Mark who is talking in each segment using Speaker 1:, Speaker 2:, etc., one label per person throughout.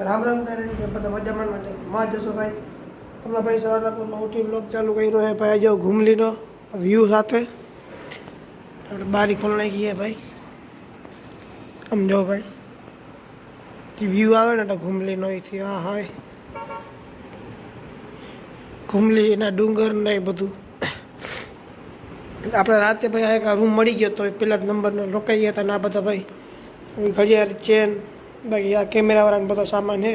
Speaker 1: રામ રામ તારે બધા મજામાં માં જશો ભાઈ તમે ભાઈ સવારના પૂરમાં ઉઠી બ્લોગ ચાલુ કર્યો છે ભાઈ જો ઘુમલીનો વ્યૂ સાથે આપણે બારી ખોલ નાખીએ ભાઈ સમજો ભાઈ કે વ્યૂ આવે ને તો ઘુમલીનો અહીંથી હા હોય ઘુમલી એના ડુંગર ને એ બધું આપણે રાતે ભાઈ એક રૂમ મળી ગયો તો પેલા જ નંબરનો રોકાઈ ગયા હતા ના બધા ભાઈ ઘડિયાળ ચેન બાકી આ કેમેરાવાળાને બધો સામાન છે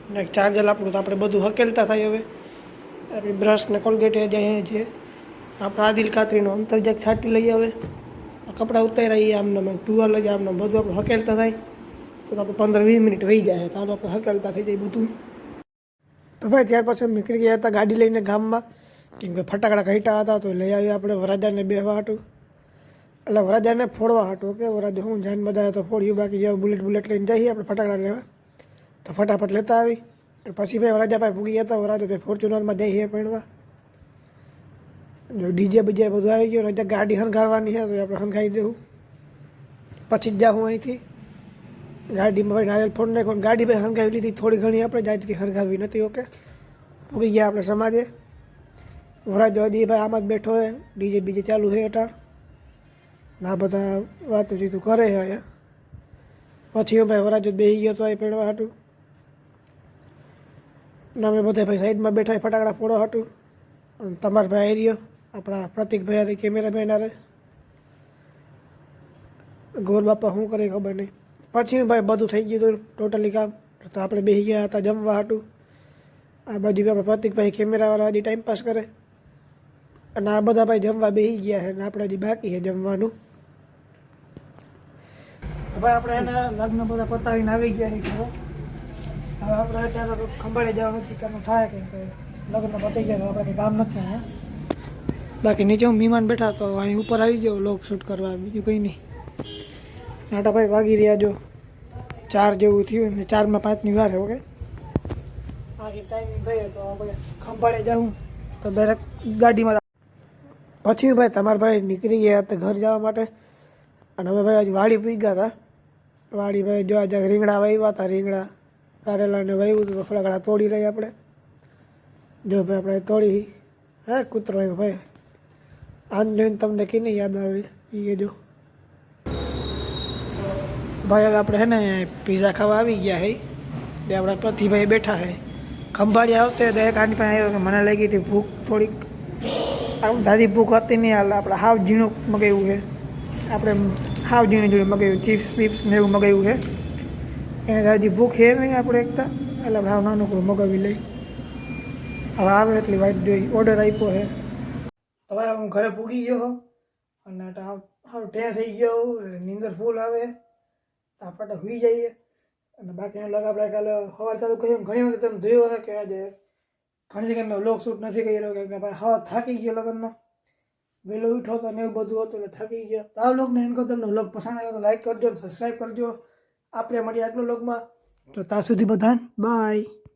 Speaker 1: ને ચાર્જર આપણું તો આપણે બધું હકેલતા થાય હવે આપણી બ્રશ ને કોલગેટ જાય છે આપણે આદિલ કાતરીનો અંતરજાક છાંટી લઈએ હવે કપડાં ઉતારીએ આમને ટુવાલ જ આમને બધું આપણે હકેલતા થાય તો આપણે 15-20 મિનિટ વહી જાય તો આપણે હકેલતા થઈ જાય બધું તો ભાઈ ત્યાર પછી નીકળી ગયા હતા ગાડી લઈને ગામમાં કેમ કે ફટાકડા ઘટ્યા હતા તો લઈ આવ્યા આપણે વરાજાને બેહવા હતું એટલે વરાજાને ફોડવા હતું કે વરાજો હું જાન બધા તો ફોડ્યું બાકી જેવા બુલેટ લઈને જઈએ આપણે ફટાકડા લેવા તો ફટાફટ લેતા આવી પછી ભાઈ વરાજા ભાઈ ભૂગી ગયા હતા વરાજો ભાઈ ફોર્ચ્યુનરમાં જઈએ પહેણવા જો ડીજે બીજે બધું આવી ગયું રજા ગાડી હંગારવાની છે તો આપણે હંગાવી દેવું પછી જ જાઉં અહીંથી ગાડીમાં ભાઈ નારિયેલ ફોડ નાખો ગાડી ભાઈ હંગાવી લીધી થોડી ઘણી આપણે જાતથી હંગાવી નથી ઓકે ભૂગી ગયા આપણે સમાજે વરાજો હજી ભાઈ આમાં જ બેઠો હોય ડીજે બીજે ચાલુ છે અટાણ ના બધા વાતું ચીતું કરે છે અહીંયા પછી હું ભાઈ વરાજો બેસી ગયો તો એ પહેરવા હતું ને અમે બધા ભાઈ સાઈડમાં બેઠા ફટાકડા ફોડવા હતું અને તમારા ભાઈ આવી રહ્યો આપણા પ્રતિકભાઈ હતી કેમેરામેન આરે ગોર બાપા શું કરે ખબર નહીં પછી ભાઈ બધું થઈ ગયું ટોટલી કામ તો આપણે બેસી ગયા હતા જમવા હતું આ બાજુ આપણે પ્રતિકભાઈ કેમેરાવાળા હજી ટાઈમ પાસ કરે અને આ બધા ભાઈ જમવા બેસી ગયા છે ને આપણે હજી બાકી છે જમવાનું ભાઈ આપણે એના લગ્ન બધા પતાવીને આવી ગયા છીએ હવે આપણે અત્યારે ખંભાળે જવાનું ચિકનનું થાય કેમ કે લગ્ન પતી ગયા આપણે કંઈ કામ નથી અહીંયા બાકી નીચે હું મહેમાન બેઠા તો અહીં ઉપર આવી ગયો લોક શૂટ કરવા બીજું કંઈ નહીં નાટા ભાઈ વાગી રહ્યા જો 4 જેવું થયું ને 4માં 5ની વાર ઓકે આખી ટાઈમિંગ થઈ તો આપણે ખંભાળે જાઉં તો દરેક ગાડીમાં પછી ભાઈ તમારા ભાઈ નીકળી ગયા હતા ઘર જવા માટે અને હવે ભાઈ આજે વાડી પી ગયા હતા વાડી ભાઈ જો આજે રીંગણા વાવ્યા હતા રીંગણા કારેલાને વાવ્યું હતું થોડા ઘણા તોડી લઈએ આપણે જો ભાઈ આપણે તોડી હે કૂતરો આવ્યો ભાઈ આજ જોઈને તમને કેને યાદ આવે એ જો ભાઈ હવે આપણે હે ને પીઝા ખાવા આવી ગયા હે જે આપણા પતિભાઈ બેઠા હે ખંભાળી આવતે દરેક આની પાસે આવ્યો કે મને લાગી હતી ભૂખ થોડીક આમ દાદી ભૂખ હતી નહીં હાલ આપણે હાવ ઝીણું મગાવ્યું છે આપણે હાવ ઝીણું મગાવ્યું ચિપ્સ પીપ્સ ને એવું મગાવ્યું છે એને દાદી ભૂખ છે નહીં આપણે એકતા એટલે આપણે હાવ નાનું કોઈ મગાવી લઈ હવે આવે એટલી વાઈટ જોઈ ઓર્ડર આપ્યો છે હવે હું ઘરે પૂગી ગયો અને હાવ ટેસ થઈ ગયો નીંદર ફૂલ આવે આપણે સુઈ જઈએ અને બાકીનો લગ આપણે કાલે સવાર ચાલુ કહ્યું ઘણી વખત તમે જોયો હશે કે આજે ઘણી જગ્યાએ મેં વ્લોગ શૂટ નથી કર્યો કે ભાઈ હવે થાકી ગયો લગ્નમાં વહેલો ઉઠો તો ને એવું બધું હતું એટલે થાકી ગયો તો આ વ્લોગને એમ કહો તમને વ્લોગ પસંદ આવ્યો તો લાઈક કરજો સબસ્ક્રાઈબ કરજો આપણે મળીએ આટલો વ્લોગમાં તો ત્યાં સુધી બધા બાય.